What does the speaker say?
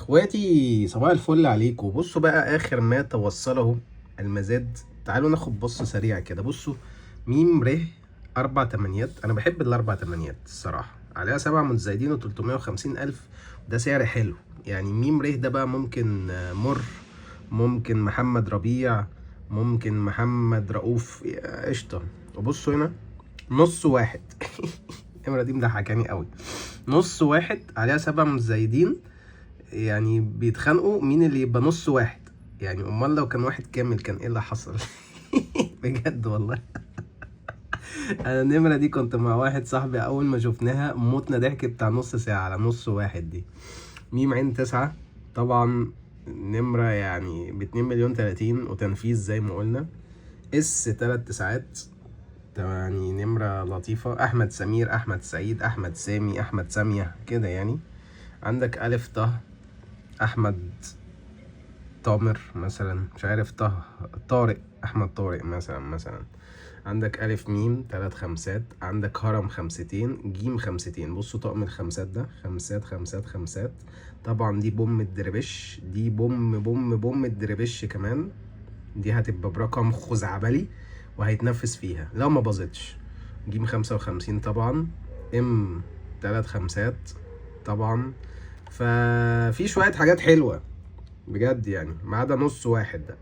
اخواتي صباح الفل عليكم. بصوا بقى اخر ما توصله المزاد. تعالوا ناخد بص سريع كده. بصوا ميم ر 4 تمانيات. انا بحب ال4 تمانيات الصراحه، عليها 7 متزايدين و350 الف. ده سعر حلو يعني. ميم ر ده بقى ممكن مر، ممكن محمد ربيع، ممكن محمد رؤوف، قشطه. وبصوا هنا نص واحد النمرة دي مضحكاني قوي. نص واحد عليها 7 متزايدين، يعني بيتخانقوا مين اللي يبقى نص واحد. يعني امال لو كان واحد كامل كان ايه اللي حصل؟ بجد والله. انا النمرة دي كنت مع واحد صاحبي، اول ما شفناها موتنا ضحك بتاع نص ساعة على نص واحد دي. ميم عين 9 طبعا نمرة يعني ب2 مليون 30 وتنفيذ زي ما قلنا. اس 3 9 يعني نمرة لطيفة. احمد سمير، احمد سعيد، احمد سامي، احمد سامية كده يعني. عندك الف طه، احمد تامر مثلا، مش عارف، طارق، احمد طارق مثلا. عندك الف ميم 3 5، عندك هرم 5 جيم 5. بصوا طقم الخمسات ده، خمسات خمسات خمسات. طبعا دي بوم الدربش، دي بوم الدربش كمان. دي هتبقى برقم خزعبلي وهيتنفس فيها لو ما باظتش. جيم 55 طبعا. ام 3 5 طبعا. ففي شوية حاجات حلوة بجد يعني، ما عدا نص واحد ده.